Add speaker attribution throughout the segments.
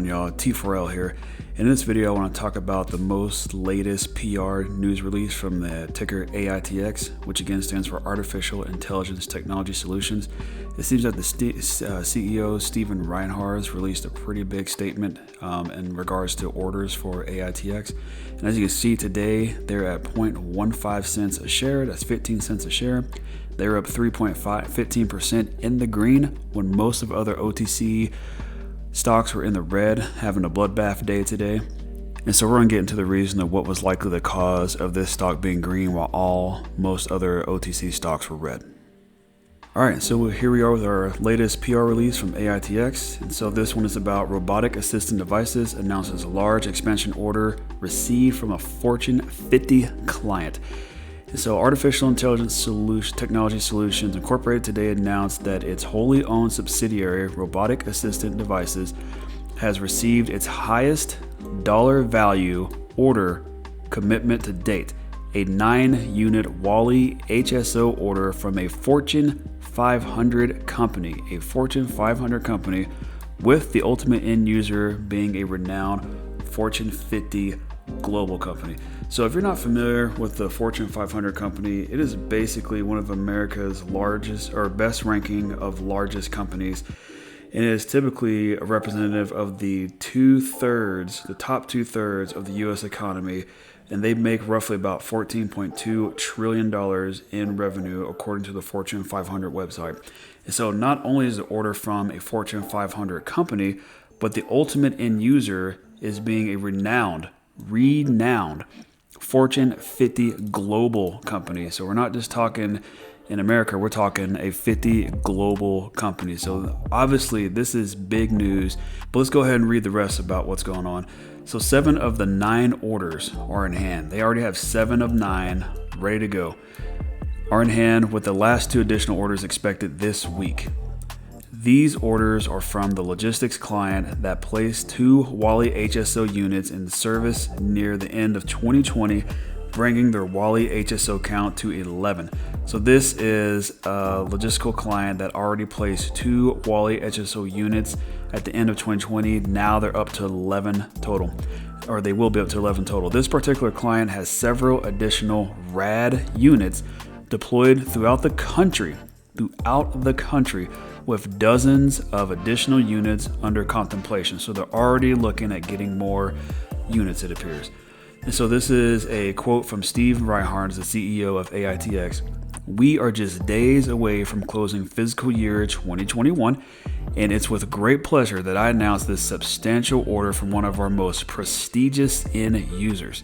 Speaker 1: y'all? T4L here. In this video, I want to talk about the most latest PR news release from the ticker AITX, which again stands for Artificial Intelligence Technology Solutions. It seems that the CEO, Stephen Reinharz, released a pretty big statement in regards to orders for AITX. And as you can see today, they're at 0.15 cents a share. That's 15 cents a share. They're up 15% in the green when most of other OTC stocks were in the red, having a bloodbath day today. And so we're going to get into the reason of what was likely the cause of this stock being green while most other OTC stocks were red. All right, so here we are with our latest PR release from AITX. And so this one is about robotic assistant devices announces large expansion order received from a Fortune 50 client. And so Artificial Intelligence Technology Solutions Incorporated today announced that its wholly owned subsidiary, Robotic Assistant Devices, has received its highest dollar value order commitment to date, a 9-unit Wally HSO order from a Fortune 500 company, with the ultimate end user being a renowned Fortune 50 global company. So if you're not familiar with the Fortune 500 company, it is basically one of America's largest or best ranking of largest companies. And it is typically a representative of the top two-thirds of the U.S. economy. And they make roughly about $14.2 trillion in revenue, according to the Fortune 500 website. And so not only is the order from a Fortune 500 company, but the ultimate end user is being a renowned Fortune 50 global company. So we're not just talking in America, we're talking a 50 global company. So obviously this is big news, but let's go ahead and read the rest about what's going on. So 7 of the 9 orders are in hand. They already have 7 of 9 ready to go, are in hand with the last 2 additional orders expected this week. These orders are from the logistics client that placed 2 Wally HSO units in service near the end of 2020, bringing their Wally HSO count to 11. So this is a logistical client that already placed 2 Wally HSO units at the end of 2020. Now they're up to 11 total, or they will be up to 11 total. This particular client has several additional RAD units deployed throughout the country, with dozens of additional units under contemplation. So they're already looking at getting more units, it appears. And so this is a quote from Steve Reinharz, the CEO of AITX. "We are just days away from closing fiscal year 2021, and it's with great pleasure that I announce this substantial order from one of our most prestigious end users.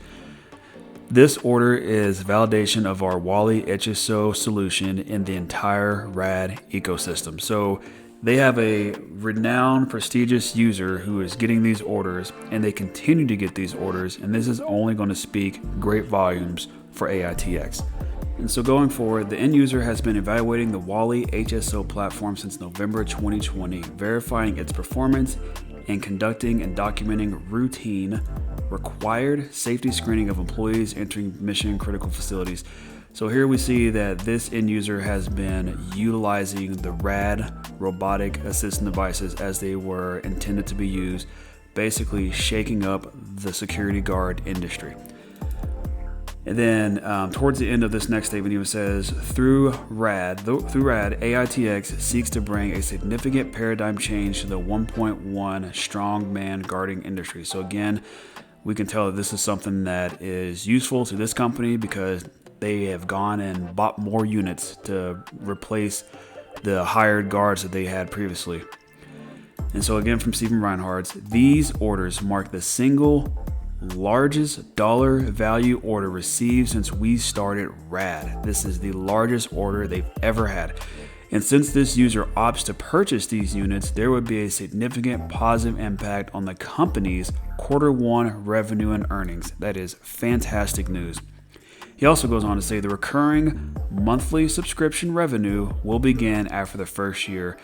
Speaker 1: This order is validation of our Wally HSO solution in the entire RAD ecosystem." So they have a renowned, prestigious user who is getting these orders, and they continue to get these orders, and this is only going to speak great volumes for AITX. And so going forward, the end user has been evaluating the Wally HSO platform since November 2020, verifying its performance and conducting and documenting routine required safety screening of employees entering mission critical facilities. So here we see that this end user has been utilizing the RAD robotic assistant devices as they were intended to be used, basically shaking up the security guard industry. And then towards the end of this next statement, he says, through RAD, AITX seeks to bring a significant paradigm change to the 1.1 strong man guarding industry. So again, we can tell that this is something that is useful to this company because they have gone and bought more units to replace the hired guards that they had previously. And so again, from Stephen Reinharz, these orders mark the single largest dollar value order received since we started RAD. This is the largest order they've ever had. And since this user opts to purchase these units, there would be a significant positive impact on the company's Q1 revenue and earnings. That is fantastic news. He also goes on to say the recurring monthly subscription revenue will begin after the first year.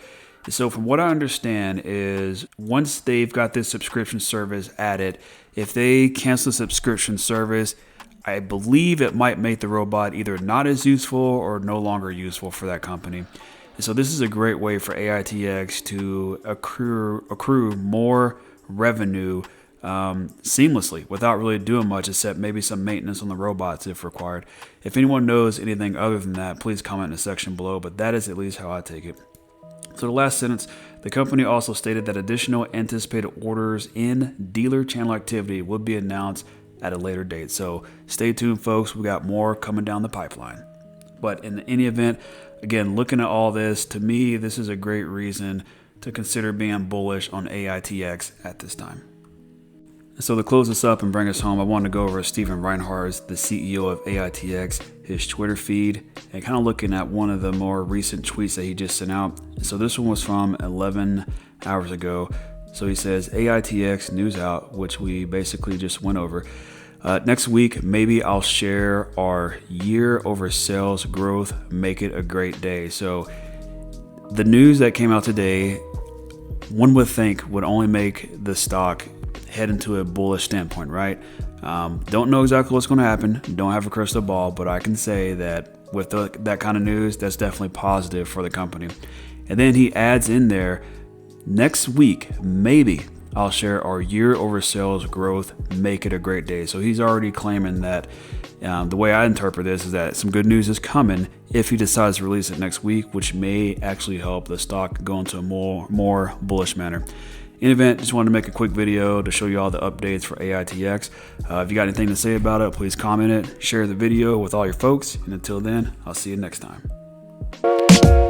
Speaker 1: So from what I understand is once they've got this subscription service added, if they cancel the subscription service, I believe it might make the robot either not as useful or no longer useful for that company. And so this is a great way for AITX to accrue more revenue seamlessly without really doing much except maybe some maintenance on the robots if required. If anyone knows anything other than that, please comment in the section below, but that is at least how I take it. So the last sentence, the company also stated that additional anticipated orders in dealer channel activity would be announced at a later date. So stay tuned, folks. We got more coming down the pipeline. But in any event, again, looking at all this, to me, this is a great reason to consider being bullish on AITX at this time. So to close this up and bring us home, I wanted to go over Stephen Reinharz, the CEO of AITX, his Twitter feed, and kind of looking at one of the more recent tweets that he just sent out. So this one was from 11 hours ago. So he says, AITX news out, which we basically just went over. Next week, maybe I'll share our year over sales growth, make it a great day. So the news that came out today, one would think would only make the stock head into a bullish standpoint, right? Don't know exactly what's going to happen. Don't have a crystal ball, but I can say that with that kind of news, that's definitely positive for the company. And then he adds in there, next week, maybe I'll share our year over sales growth, make it a great day. So he's already claiming that the way I interpret this is that some good news is coming if he decides to release it next week, which may actually help the stock go into a more bullish manner. In any event, just wanted to make a quick video to show you all the updates for AITX. If you got anything to say about it, please comment it, share the video with all your folks, and until then, I'll see you next time.